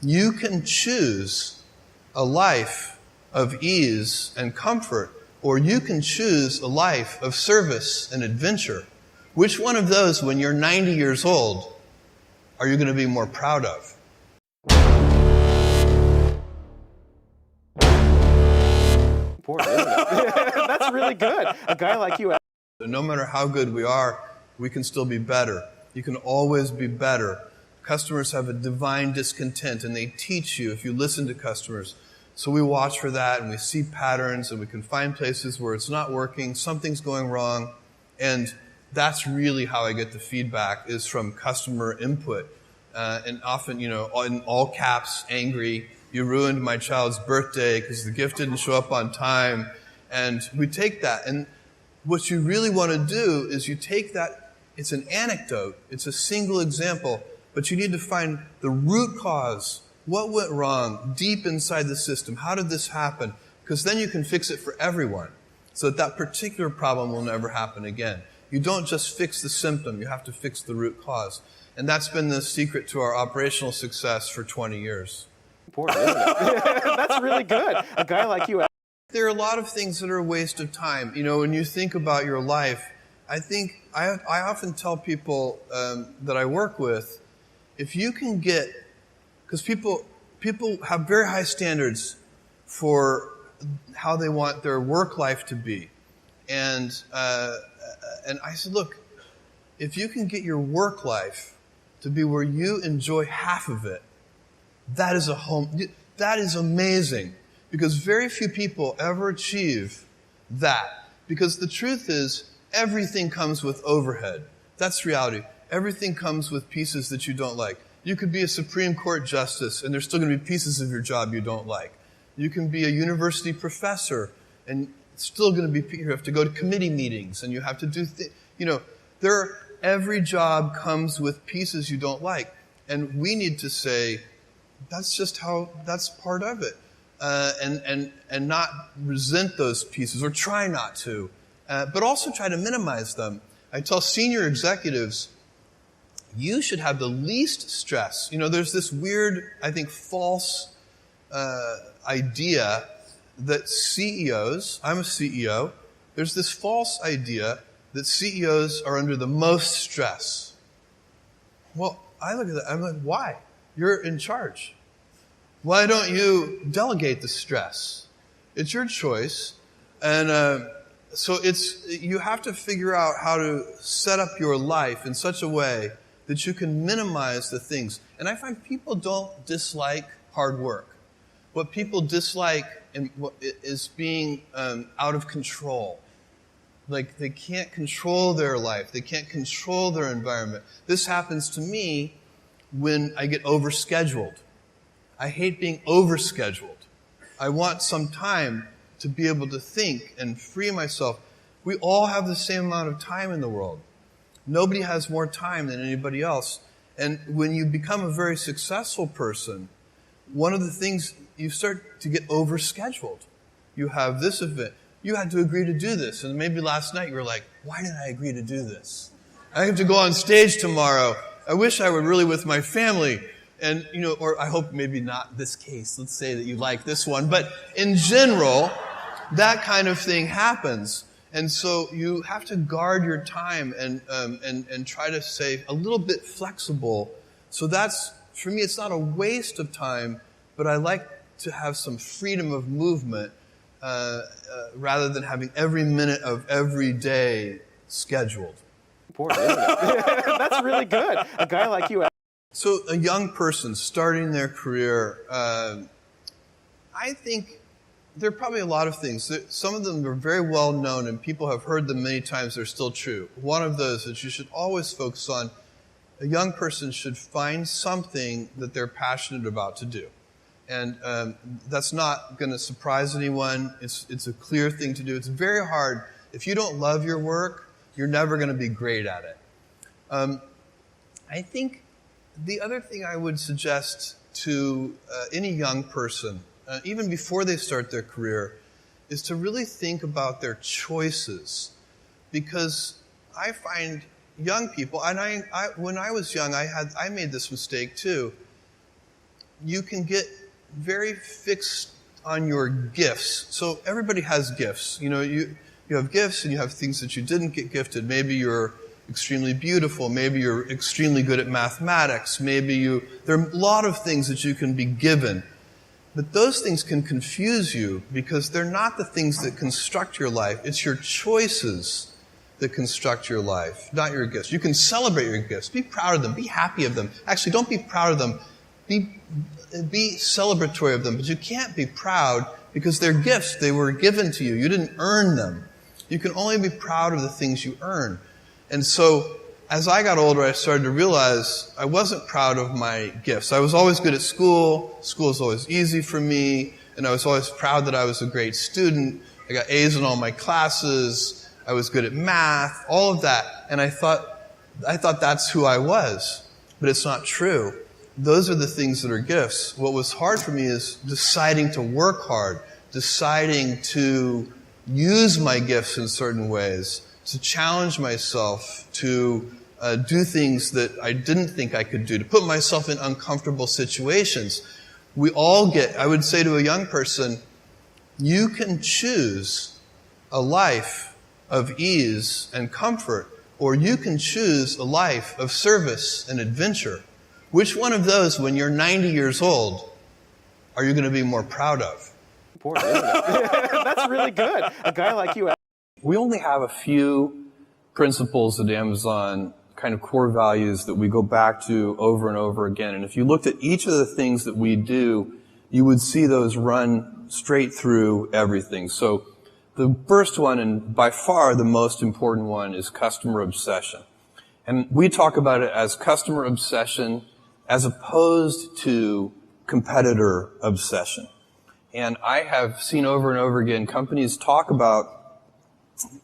You can choose a life of ease and comfort, or you can choose a life of service and adventure. Which one of those, when you're 90 years old, are you going to be more proud of? Important, isn't it? That's really good. A guy like you. No matter how good we are, we can still be better. You can always be better. Customers have a divine discontent, and they teach you if you listen to customers. So we watch for that, and we see patterns, and we can find places where it's not working, something's going wrong, and that's really how I get the feedback, is from customer input. And often, in all caps, angry, you ruined my child's birthday because the gift didn't show up on time. And we take that, and what you really want to do is you take that, it's an anecdote, it's a single example, but you need to find the root cause. What went wrong deep inside the system? How did this happen? Because then you can fix it for everyone so that that particular problem will never happen again. You don't just fix the symptom, you have to fix the root cause. And that's been the secret to our operational success for 20 years. Important, isn't it? That's really good. A guy like you. There are a lot of things that are a waste of time. When you think about your life, I often tell people that I work with, if you can get, because people have very high standards for how they want their work life to be. And I said, look, if you can get your work life to be where you enjoy half of it, that is amazing. Because very few people ever achieve that. Because the truth is, everything comes with overhead. That's reality. Everything comes with pieces that you don't like. You could be a Supreme Court justice, and there's still going to be pieces of your job you don't like. You can be a university professor, and it's still going to be, you have to go to committee meetings, and you have to do every job comes with pieces you don't like. And we need to say, that's part of it. And not resent those pieces, or try not to, but also try to minimize them. I tell senior executives, you should have the least stress. There's this weird, I think, false idea that CEOs, I'm a CEO, there's this false idea that CEOs are under the most stress. Well, I look at that, I'm like, why? You're in charge. Why don't you delegate the stress? It's your choice. And so you have to figure out how to set up your life in such a way that you can minimize the things. And I find people don't dislike hard work. What people dislike is being out of control. Like they can't control their life. They can't control their environment. This happens to me when I get overscheduled. I hate being overscheduled. I want some time to be able to think and free myself. We all have the same amount of time in the world. Nobody has more time than anybody else. And when you become a very successful person, one of the things, you start to get overscheduled. You have this event. You had to agree to do this. And maybe last night you were like, why did I agree to do this? I have to go on stage tomorrow. I wish I were really with my family. And, or I hope maybe not this case. Let's say that you like this one. But in general, that kind of thing happens. And so you have to guard your time and try to stay a little bit flexible. So that's, for me, it's not a waste of time, but I like to have some freedom of movement rather than having every minute of every day scheduled. Important, isn't it? That's really good. A guy like you. So a young person starting their career, I think there are probably a lot of things. Some of them are very well known and people have heard them many times. They're still true. One of those that you should always focus on, a young person should find something that they're passionate about to do. And that's not going to surprise anyone. It's a clear thing to do. It's very hard. If you don't love your work, you're never going to be great at it. I think the other thing I would suggest to any young person, even before they start their career, is to really think about their choices. Because I find young people, and I when I was young, I made this mistake too. you can get very fixed on your gifts. So everybody has gifts. You have gifts and you have things that you didn't get gifted. Maybe you're extremely beautiful. Maybe you're extremely good at mathematics. There are a lot of things that you can be given. But those things can confuse you because they're not the things that construct your life. It's your choices that construct your life, not your gifts. You can celebrate your gifts. Be proud of them. Be happy of them. Actually, don't be proud of them. Be celebratory of them. But you can't be proud because they're gifts. They were given to you. You didn't earn them. You can only be proud of the things you earn. And so, as I got older, I started to realize I wasn't proud of my gifts. I was always good at school. School was always easy for me. And I was always proud that I was a great student. I got A's in all my classes. I was good at math, all of that. And I thought that's who I was. But it's not true. Those are the things that are gifts. What was hard for me is deciding to work hard, deciding to use my gifts in certain ways, to challenge myself, to do things that I didn't think I could do, to put myself in uncomfortable situations. I would say to a young person, you can choose a life of ease and comfort, or you can choose a life of service and adventure. Which one of those, when you're 90 years old, are you going to be more proud of? Important, isn't it? That's really good. A guy like you. We only have a few principles at Amazon, kind of core values that we go back to over and over again. And if you looked at each of the things that we do, you would see those run straight through everything. So the first one, and by far the most important one, is customer obsession. And we talk about it as customer obsession as opposed to competitor obsession. And I have seen over and over again companies talk about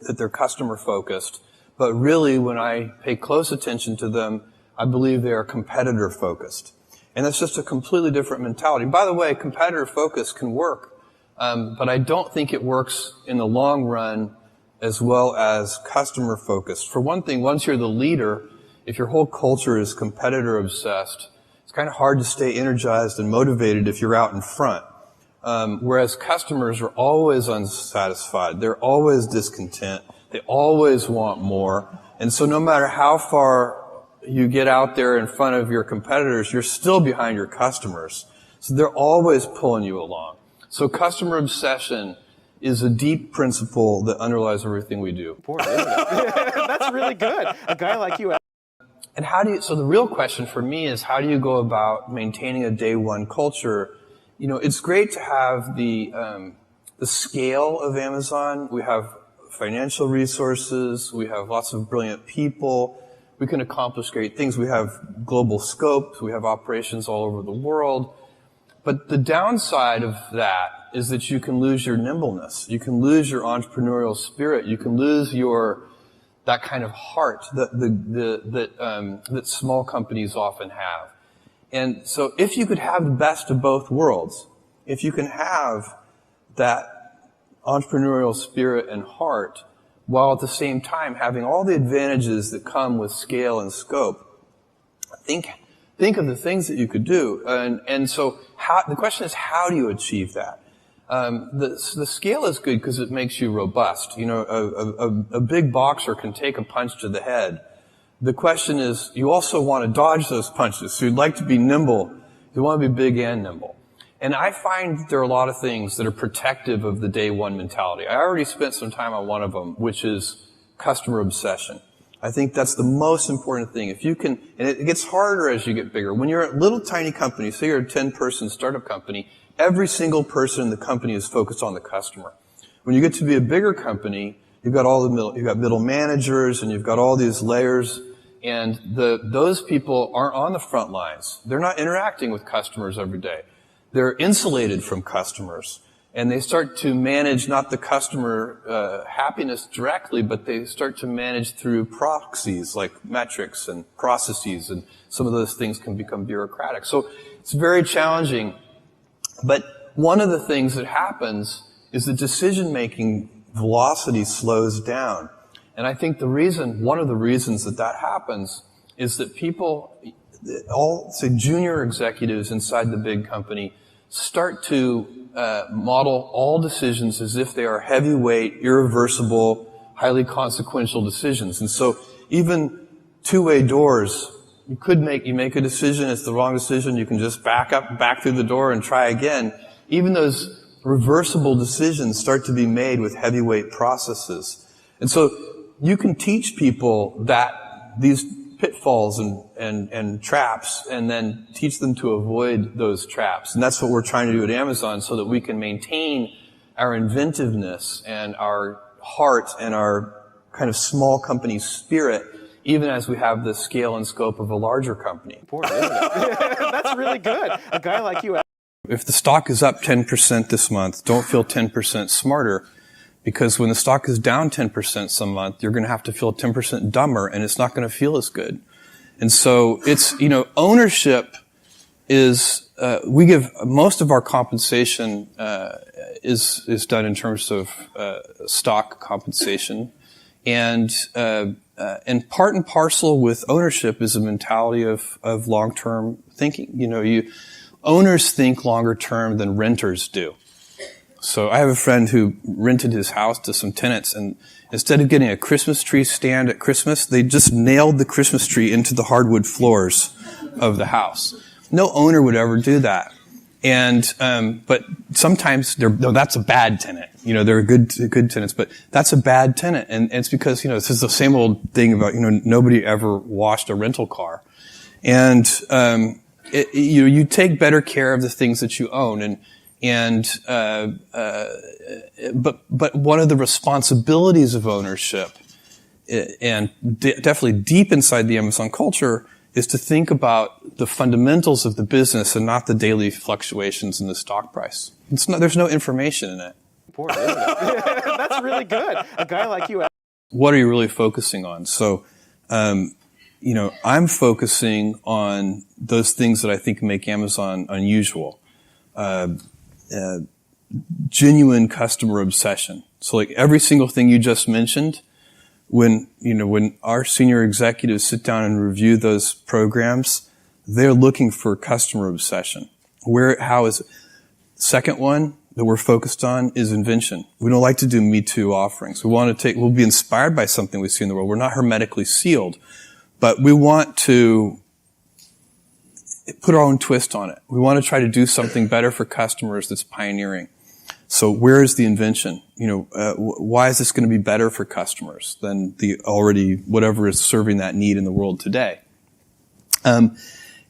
that they're customer focused, but really when I pay close attention to them, I believe they are competitor focused. And that's just a completely different mentality. By the way, competitor focus can work, but I don't think it works in the long run as well as customer focused. For one thing, once you're the leader, if your whole culture is competitor obsessed, it's kind of hard to stay energized and motivated if you're out in front. Whereas customers are always unsatisfied. They're always discontent. They always want more. And so no matter how far you get out there in front of your competitors, you're still behind your customers. So they're always pulling you along. So customer obsession is a deep principle that underlies everything we do. Important, isn't it? That's really good. A guy like you. And so the real question for me is, how do you go about maintaining a day one culture? It's great to have the scale of Amazon. We have financial resources. We have lots of brilliant people. We can accomplish great things. We have global scope. We have operations all over the world. But the downside of that is that you can lose your nimbleness. You can lose your entrepreneurial spirit. You can lose that kind of heart that small companies often have. And so if you could have the best of both worlds, if you can have that entrepreneurial spirit and heart, while at the same time having all the advantages that come with scale and scope, think of the things that you could do. And so the question is, how do you achieve that? The scale is good because it makes you robust. A big boxer can take a punch to the head. The question is, you also want to dodge those punches. So you'd like to be nimble. You want to be big and nimble. And I find that there are a lot of things that are protective of the day one mentality. I already spent some time on one of them, which is customer obsession. I think that's the most important thing. If you can, and it gets harder as you get bigger. When you're a little tiny company, say you're a 10-person startup company, every single person in the company is focused on the customer. When you get to be a bigger company, you've got middle managers, and you've got all these layers, and those people aren't on the front lines. They're not interacting with customers every day. They're insulated from customers, and they start to manage not the customer happiness directly, but they start to manage through proxies like metrics and processes, and some of those things can become bureaucratic. So it's very challenging. But one of the things that happens is that decision-making velocity slows down. And I think one of the reasons that happens is that people, all, say, junior executives inside the big company start to model all decisions as if they are heavyweight, irreversible, highly consequential decisions. And so even two-way doors, you make a decision, it's the wrong decision, you can just back through the door and try again. Even those reversible decisions start to be made with heavyweight processes. And so you can teach people that these pitfalls and traps, and then teach them to avoid those traps. And that's what we're trying to do at Amazon, so that we can maintain our inventiveness and our heart and our kind of small company spirit, even as we have the scale and scope of a larger company. Important, isn't it? That's really good. A guy like you. If the stock is up 10% this month, don't feel 10% smarter, because when the stock is down 10% some month, you're going to have to feel 10% dumber, and it's not going to feel as good. And so it's, ownership is, we give most of our compensation, is done in terms of, stock compensation. And part and parcel with ownership is a mentality of long-term thinking. Owners think longer term than renters do. So I have a friend who rented his house to some tenants, and instead of getting a Christmas tree stand at Christmas, they just nailed the Christmas tree into the hardwood floors of the house. No owner would ever do that. And, but sometimes that's a bad tenant. They're good tenants, but that's a bad tenant. And it's because, this is the same old thing about, nobody ever washed a rental car. And, you take better care of the things that you own. But one of the responsibilities of ownership, and definitely deep inside the Amazon culture, is to think about the fundamentals of the business and not the daily fluctuations in the stock price. There's no information in it. Important, isn't it? That's really good. A guy like you. What are you really focusing on? So, I'm focusing on those things that I think make Amazon unusual. Genuine customer obsession. So like every single thing you just mentioned, when our senior executives sit down and review those programs, they're looking for customer obsession. How is it? Second one that we're focused on is invention. We don't like to do Me Too offerings. We'll be inspired by something we see in the world. We're not hermetically sealed, but we want to put our own twist on it. We want to try to do something better for customers that's pioneering. So where is the invention? Why is this going to be better for customers than whatever is serving that need in the world today? And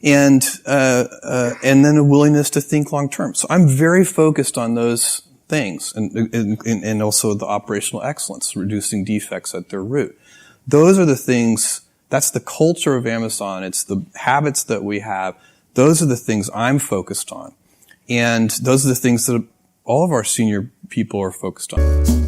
then a willingness to think long term. So I'm very focused on those things, and also the operational excellence, reducing defects at their root. Those are the things. That's the culture of Amazon. It's the habits that we have. Those are the things I'm focused on. And those are the things that all of our senior people are focused on.